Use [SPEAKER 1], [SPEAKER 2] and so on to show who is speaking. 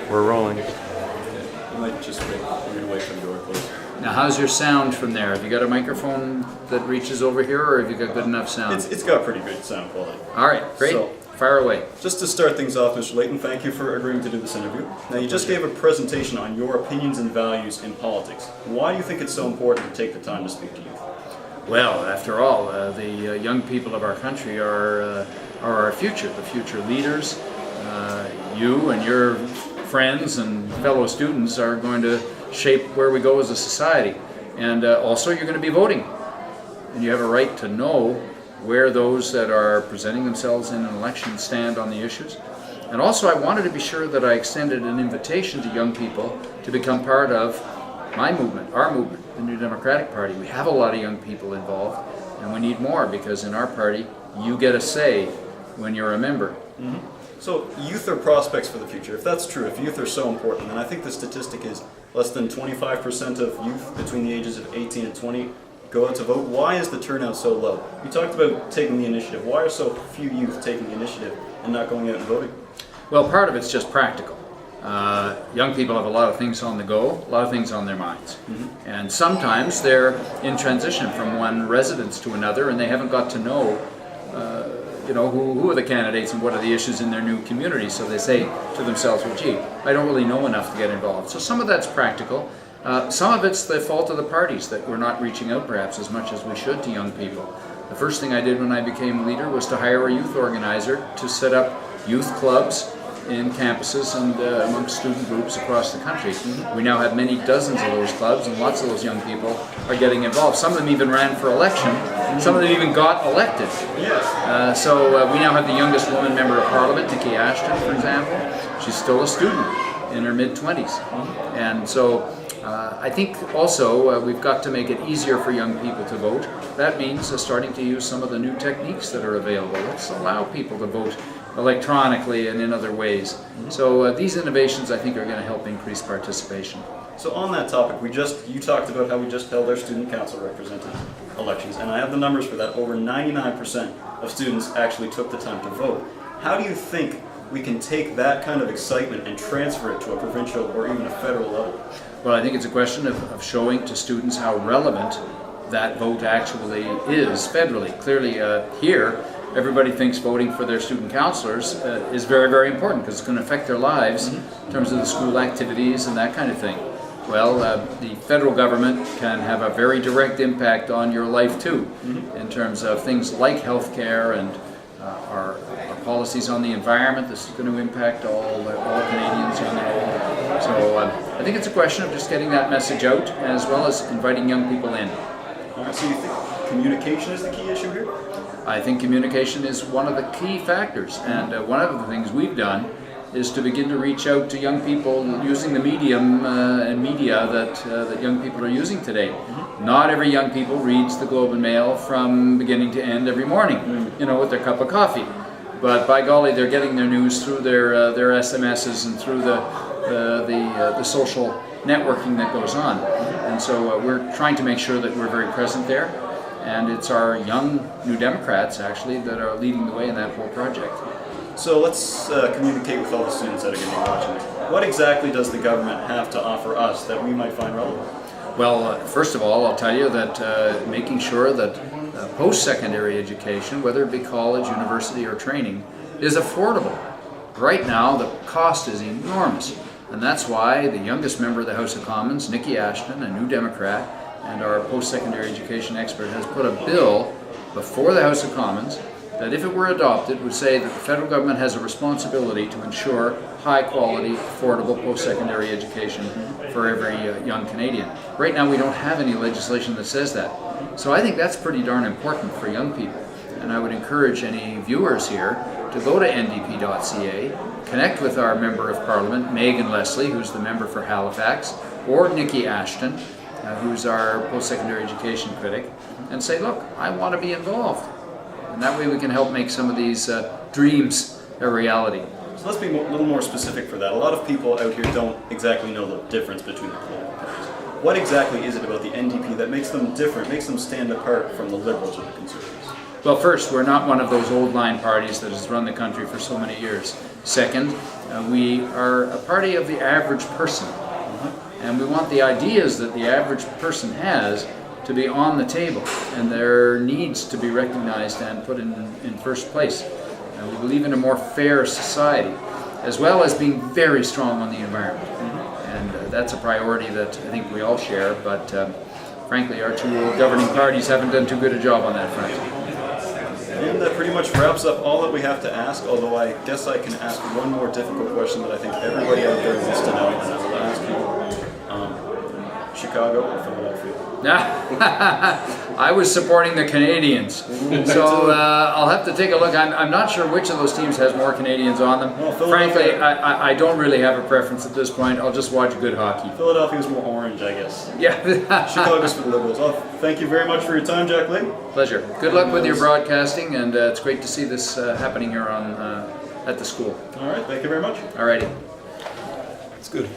[SPEAKER 1] We're rolling.
[SPEAKER 2] You might just wait. We're going to wait for the door closed.
[SPEAKER 3] Now, how's your sound from there? Have you got a microphone that reaches over here, or have you got good enough sound?
[SPEAKER 2] It's got pretty good sound quality.
[SPEAKER 3] All right, great.
[SPEAKER 2] So,
[SPEAKER 3] fire away.
[SPEAKER 2] just to start things off, Mr. Layton, thank you for agreeing to do this interview. Now, you just gave a presentation on your opinions and values in politics. Why do you think it's so important to take the time to speak to youth?
[SPEAKER 3] Well, after all, the young people of our country are our future, the future leaders. You and your friends and fellow students are going to shape where we go as a society. And also you're going to be voting. And you have a right to know where those that are presenting themselves in an election stand on the issues. And also I wanted to be sure that I extended an invitation to young people to become part of my movement, our movement, the New Democratic Party. We have a lot of young people involved, and we need more, because in our party you get a say when you're a member.
[SPEAKER 2] Mm-hmm. So youth are prospects for the future. If that's true, if youth are so important, then I think the statistic is less than 25% of youth between the ages of 18 and 20 go out to vote. Why is the turnout so low? You talked about taking the initiative. Why are so few youth taking the initiative and not going out and voting?
[SPEAKER 3] Well, part of it's just practical. Young people have a lot of things on the go, a lot of things on their minds. Mm-hmm. And sometimes they're in transition from one residence to another, and they haven't got to know who are the candidates and what are the issues in their new community. So they say to themselves, well, gee, I don't really know enough to get involved. So some of that's practical. Some of it's the fault of the parties, that we're not reaching out perhaps as much as we should to young people. The first thing I did when I became leader was to hire a youth organizer to set up youth clubs in campuses and amongst student groups across the country. We now have many dozens of those clubs, and lots of those young people are getting involved. Some of them even ran for election. Some of them even got elected.
[SPEAKER 2] Yes.
[SPEAKER 3] So we now have the youngest woman member of Parliament, Nikki Ashton, for example. She's still a student in her mid-20s. And so I think also we've got to make it easier for young people to vote. That means starting to use some of the new techniques that are available. Let's allow people to vote electronically and in other ways. Mm-hmm. So these innovations, I think, are going to help increase participation.
[SPEAKER 2] So on that topic, you talked about how we just held our student council representative elections, and I have the numbers for that. Over 99% of students actually took the time to vote. How do you think we can take that kind of excitement and transfer it to a provincial or even a federal level?
[SPEAKER 3] Well, I think it's a question of showing to students how relevant that vote actually is federally. Clearly here, everybody thinks voting for their student councillors is very, very important, because it's going to affect their lives in terms of the school activities and that kind of thing. Well, the federal government can have a very direct impact on your life too, in terms of things like health care and our policies on the environment. This is going to impact all Canadians, young and old. So I think it's a question of just getting that message out, as well as inviting young people in.
[SPEAKER 2] All right, so you think communication is the key issue here?
[SPEAKER 3] I think communication is one of the key factors, and one of the things we've done is to begin to reach out to young people using the medium and media that young people are using today. Not every young people reads the Globe and Mail from beginning to end every morning, with their cup of coffee. But by golly, they're getting their news through their SMSs and through the social networking that goes on. And so we're trying to make sure that we're very present there. And it's our young New Democrats, actually, that are leading the way in that whole project.
[SPEAKER 2] So let's communicate with all the students that are going to be watching this. What exactly does the government have to offer us that we might find relevant?
[SPEAKER 3] Well, first of all, I'll tell you that making sure that post-secondary education, whether it be college, university, or training, is affordable. Right now, the cost is enormous. And that's why the youngest member of the House of Commons, Nikki Ashton, a New Democrat, and our post-secondary education expert, has put a bill before the House of Commons that, if it were adopted, would say that the federal government has a responsibility to ensure high-quality, affordable post-secondary education for every young Canadian. Right now we don't have any legislation that says that. So I think that's pretty darn important for young people. And I would encourage any viewers here to go to ndp.ca, connect with our Member of Parliament, Megan Leslie, who's the member for Halifax, or Nikki Ashton, who's our post-secondary education critic, and say, look, I want to be involved. And that way we can help make some of these dreams a reality.
[SPEAKER 2] So let's be a little more specific for that. A lot of people out here don't exactly know the difference between the political parties. What exactly is it about the NDP that makes them different, makes them stand apart from the Liberals or the Conservatives?
[SPEAKER 3] Well, first, we're not one of those old line parties that has run the country for so many years. Second, we are a party of the average person. And we want the ideas that the average person has to be on the table, and their needs to be recognized and put in first place. We believe in a more fair society, as well as being very strong on the environment. And that's a priority that I think we all share, but frankly, our two governing parties haven't done too good a job on that front.
[SPEAKER 2] And that pretty much wraps up all that we have to ask, although I guess I can ask one more difficult question that I think everybody out there wants to know, and I will ask you, Chicago or Philadelphia?
[SPEAKER 3] I was supporting the Canadians, so I'll have to take a look. I'm not sure which of those teams has more Canadians on them.
[SPEAKER 2] Well,
[SPEAKER 3] frankly, I don't really have a preference at this point. I'll just watch good hockey.
[SPEAKER 2] Philadelphia's more orange, I guess.
[SPEAKER 3] Yeah.
[SPEAKER 2] Chicago's for the Liberals. Well, thank you very much for your time, Jack Layton.
[SPEAKER 3] Pleasure. Good luck with your broadcasting, and it's great to see this happening here on at the school.
[SPEAKER 2] All right, thank you very much.
[SPEAKER 3] All righty.
[SPEAKER 2] It's good.